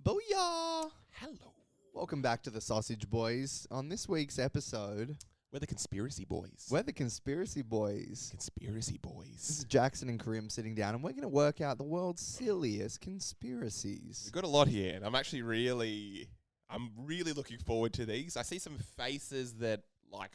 Booyah! Hello. Welcome back to the Sausage Boys. On this week's episode, We're the Conspiracy Boys. we're the Conspiracy Boys. Conspiracy This Boys. is Jackson and Karim sitting down, and we're going to work out the world's silliest conspiracies. We've got a lot here, and I'm really looking forward to these. I see some faces that,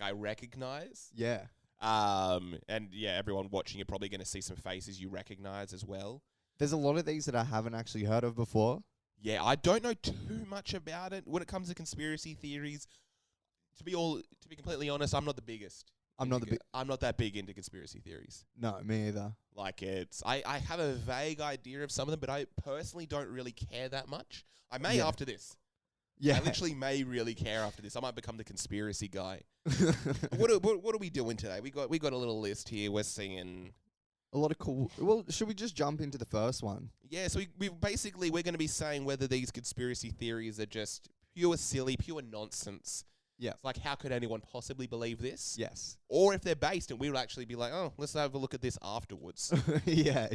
I recognize. Yeah. And everyone watching, you're probably going to see some faces you recognize as well. There's a lot of these that I haven't actually heard of before. Yeah, I don't know too much about it when it comes to conspiracy theories. To be completely honest, I'm not the biggest. I'm not that big into conspiracy theories. No, me either. I have a vague idea of some of them, but I personally don't really care that much. I may after this. Yeah. I literally may really care after this. I might become the conspiracy guy. What are we doing today? We got a little list here. We're seeing A lot of cool... Well, should we just jump into the first one? Yeah, so we're going to be saying whether these conspiracy theories are just pure silly, pure nonsense. Yeah. It's like, how could anyone possibly believe this? Yes. Or if they're based, and we would actually be like, oh, let's have a look at this afterwards. Yeah.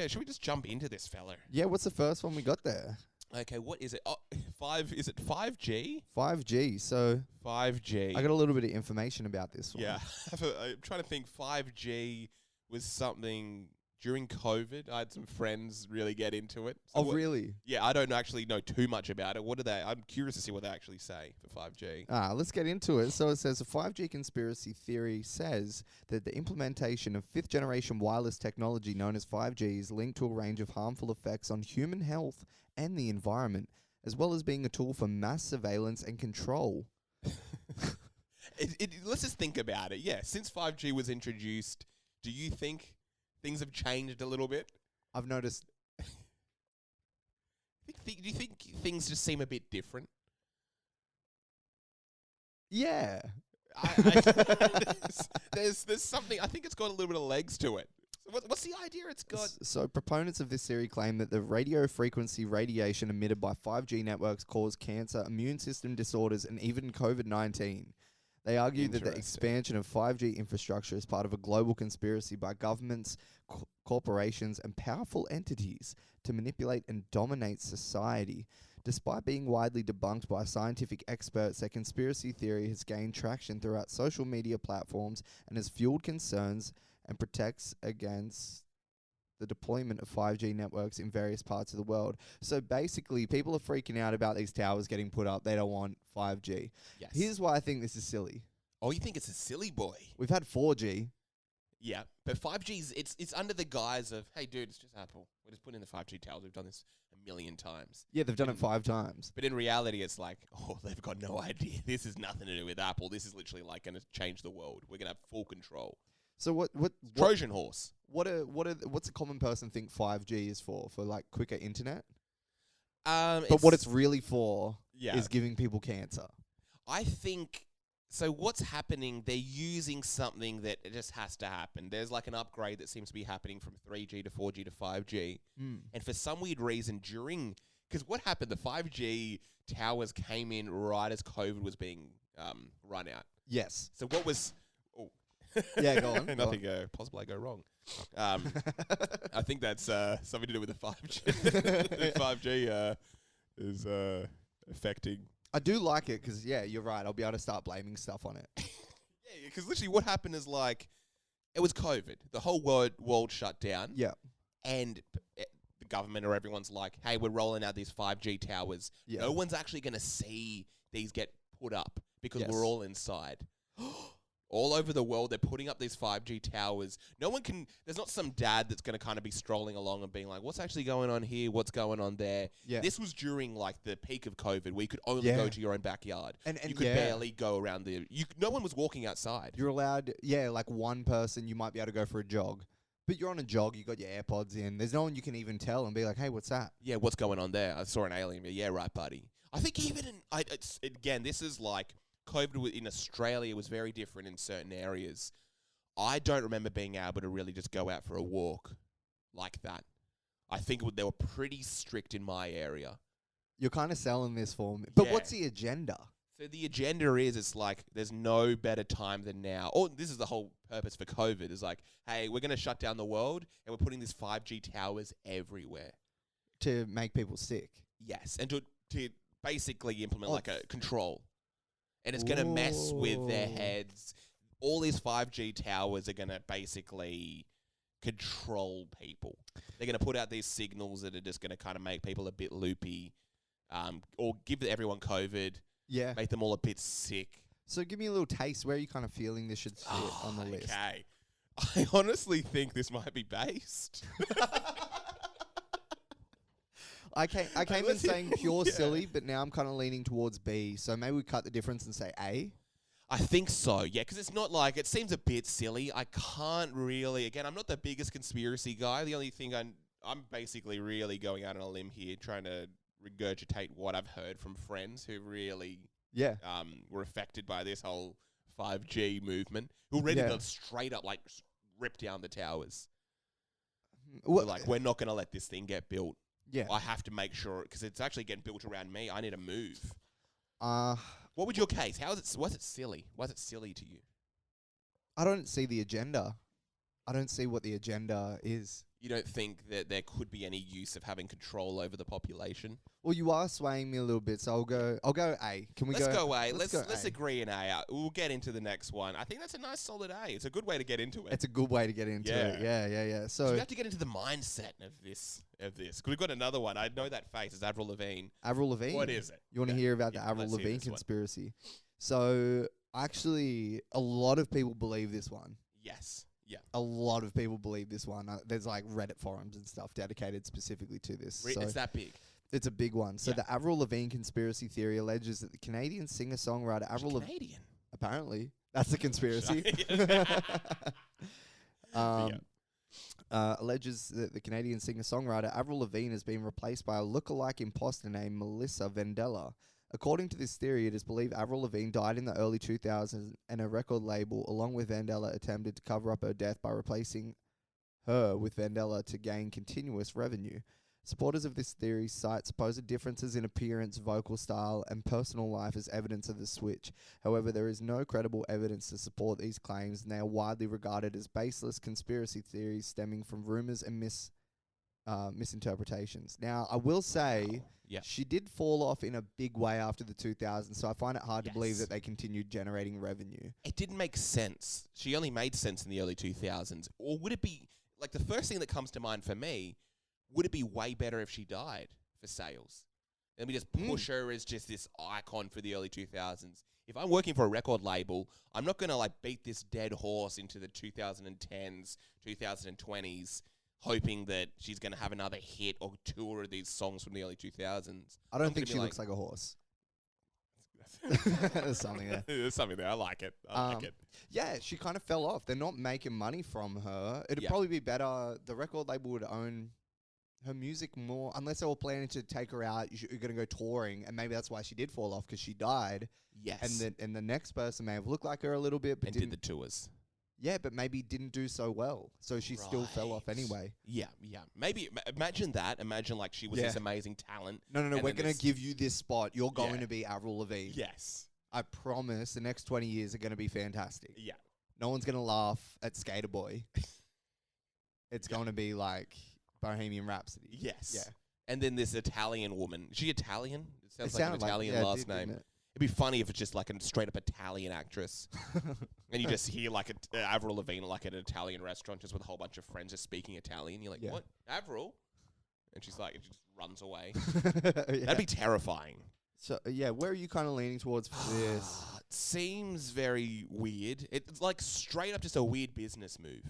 Should we just jump into this fella? Yeah, what's the first one we got there? Okay, what is it? Oh, is it 5G? 5G. So 5G. I got a little bit of information about this one. Yeah. I'm trying to think 5G was something during COVID. I had some friends really get into it. So Really? Yeah, I don't actually know too much about it. I'm curious to see what they actually say for 5G. Let's get into it. So it says a 5G conspiracy theory says that the implementation of fifth generation wireless technology known as 5G is linked to a range of harmful effects on human health and the environment, as well as being a tool for mass surveillance and control. Let's just think about it. Yeah, since 5G was introduced, do you think things have changed a little bit? I've noticed. Do you think things just seem a bit different? Yeah. There's something. I think it's got a little bit of legs to it. What's the idea it's got? So proponents of this theory claim that the radio frequency radiation emitted by 5G networks cause cancer, immune system disorders, and even COVID-19. They argue that the expansion of 5G infrastructure is part of a global conspiracy by governments, corporations, and powerful entities to manipulate and dominate society. Despite being widely debunked by scientific experts, their conspiracy theory has gained traction throughout social media platforms and has fueled concerns and protects against the deployment of 5G networks in various parts of the world. So basically, people are freaking out about these towers getting put up. They don't want 5G. Yes. Here's why I think this is silly. Oh, you think it's a silly boy? We've had 4G. Yeah, but 5G's it's under the guise of, hey, dude, it's just Apple. We're just putting in the 5G towers. We've done this a million times. Yeah, they've done it 5 times. But in reality, it's like, oh, they've got no idea. This has nothing to do with Apple. This is literally going to change the world. We're going to have full control. So what Trojan horse. What's a common person think 5G is for? For like quicker internet? But what it's really for is is giving people cancer. I think so. What's happening? They're using something that it just has to happen. There's like an upgrade that seems to be happening from 3G to 4G to 5G, and for some weird reason, because what happened? The 5G towers came in right as COVID was being run out. Yes. So what was? Yeah, go on. Nothing possibly go wrong. I think that's something to do with the 5G. The 5G is affecting. I do like it because, yeah, you're right. I'll be able to start blaming stuff on it. Yeah, because literally what happened is it was COVID. The whole world shut down. Yeah. And the government or everyone's like, hey, we're rolling out these 5G towers. Yeah. No one's actually going to see these get put up because Yes. we're all inside. All over the world, they're putting up these 5G towers. There's not some dad that's going to kind of be strolling along and being like, what's actually going on here? What's going on there? Yeah. This was during the peak of COVID where you could only go to your own backyard. And you could barely go around no one was walking outside. You're allowed, like one person, you might be able to go for a jog. But you're on a jog, you got your AirPods in. There's no one you can even tell and be like, hey, what's that? Yeah, what's going on there? I saw an alien. Yeah, right, buddy. I think even again, this is like COVID in Australia was very different in certain areas. I don't remember being able to really just go out for a walk like that. I think they were pretty strict in my area. You're kind of selling this for me. But Yeah. what's the agenda? So the agenda is, it's like, there's no better time than now. Oh, this is the whole purpose for COVID. Is like, hey, we're going to shut down the world, and we're putting these 5G towers everywhere. To make people sick. Yes, and to basically implement like a control. And it's going to mess with their heads. All these 5G towers are going to basically control people. They're going to put out these signals that are just going to kind of make people a bit loopy, or give everyone COVID, make them all a bit sick. So give me a little taste. Where are you kind of feeling this should sit on the list? Okay. I honestly think this might be based. I came in saying pure silly, but now I'm kind of leaning towards B. So maybe we cut the difference and say A. I think so, yeah, because it's not like, it seems a bit silly. I can't really, again, I'm not the biggest conspiracy guy. The only thing I'm basically really going out on a limb here, trying to regurgitate what I've heard from friends who really were affected by this whole 5G movement, who ready to straight up like rip down the towers. Like, we're not going to let this thing get built. Yeah, I have to make sure, because it's actually getting built around me. I need to move. What would your case? Was it silly? Was it silly to you? I don't see the agenda. I don't see what the agenda is. You don't think that there could be any use of having control over the population? Well, you are swaying me a little bit, so I'll go A. Can we Let's go A. Let's agree in A. We'll get into the next one. I think that's a nice solid A. It's a good way to get into it. It's a good way to get into it. Yeah. So we have to get into the mindset of this. Because we've got another one. I know that face. It's Avril Lavigne. Avril Lavigne? What is it? You want to hear about the Avril Lavigne conspiracy? So actually, a lot of people believe this one. Yes. Yeah. A lot of people believe this one. There's like Reddit forums and stuff dedicated specifically to this. So it's that big? It's a big one. So the Avril Lavigne conspiracy theory alleges that the Canadian singer-songwriter Avril Lavigne... Canadian? Apparently. That's the conspiracy. Alleges that the Canadian singer-songwriter Avril Lavigne has been replaced by a lookalike imposter named Melissa Vendella. According to this theory, it is believed Avril Lavigne died in the early 2000s, and a record label, along with Vendella, attempted to cover up her death by replacing her with Vendella to gain continuous revenue. Supporters of this theory cite supposed differences in appearance, vocal style, and personal life as evidence of the switch. However, there is no credible evidence to support these claims, and they are widely regarded as baseless conspiracy theories stemming from rumors and misinterpretations. Now, I will say she did fall off in a big way after the 2000s, so I find it hard to believe that they continued generating revenue. It didn't make sense. She only made sense in the early 2000s. Or would it be, like, the first thing that comes to mind for me, would it be way better if she died for sales? Let me just push her as just this icon for the early 2000s. If I'm working for a record label, I'm not going to, like, beat this dead horse into the 2010s, 2020s, hoping that she's going to have another hit or tour of these songs from the early 2000s. I don't think she looks like a horse. There's something there. There's something there. I like it. I like it. Yeah, she kind of fell off. They're not making money from her. It'd probably be better. The record label would own her music more, unless they were planning to take her out. You're going to go touring, and maybe that's why she did fall off, because she died. Yes. And the next person may have looked like her a little bit, but did the tours. Yeah, but maybe didn't do so well, so she still fell off anyway. Yeah. Maybe imagine that. Imagine like she was this amazing talent. No. We're going to give you this spot. You're going to be Avril Lavigne. Yes. I promise the next 20 years are going to be fantastic. Yeah. No one's going to laugh at Skater Boy. It's going to be like Bohemian Rhapsody. Yes. Yeah. And then this Italian woman. Is she Italian? It sounds like an Italian last name. It'd be funny if it's just like a straight up Italian actress. And you just hear like Avril Lavigne like at an Italian restaurant just with a whole bunch of friends just speaking Italian. You're like, what? Avril? And she's like, she just runs away. That'd be terrifying. So, where are you kind of leaning towards for this? It seems very weird. It's like straight up just a weird business move.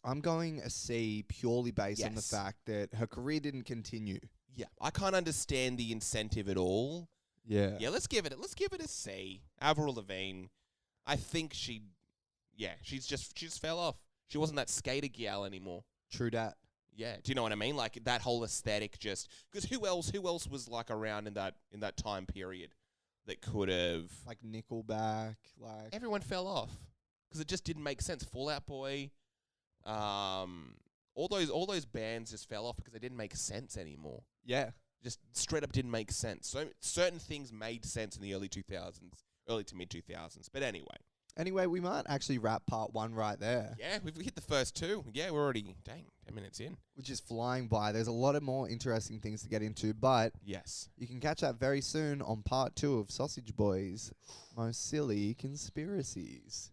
I'm going a C purely based on the fact that her career didn't continue. Yeah, I can't understand the incentive at all. Yeah. Yeah, let's give it a C. Avril Lavigne. I think she just fell off. She wasn't that skater gal anymore. True dat. Yeah. Do you know what I mean? Like that whole aesthetic just, because who else was like around in that time period that could have, like Nickelback, like everyone fell off because it just didn't make sense. Fall Out Boy, all those bands just fell off because they didn't make sense anymore. Yeah. Just straight up didn't make sense. So certain things made sense in the early 2000s, early to mid 2000s. But anyway. Anyway, we might actually wrap part 1 right there. Yeah, we've hit the first 2. Yeah, we're already, 10 minutes in. Which is flying by. There's a lot of more interesting things to get into, but Yes. you can catch that very soon on part 2 of Sausage Boys' Most Silly Conspiracies.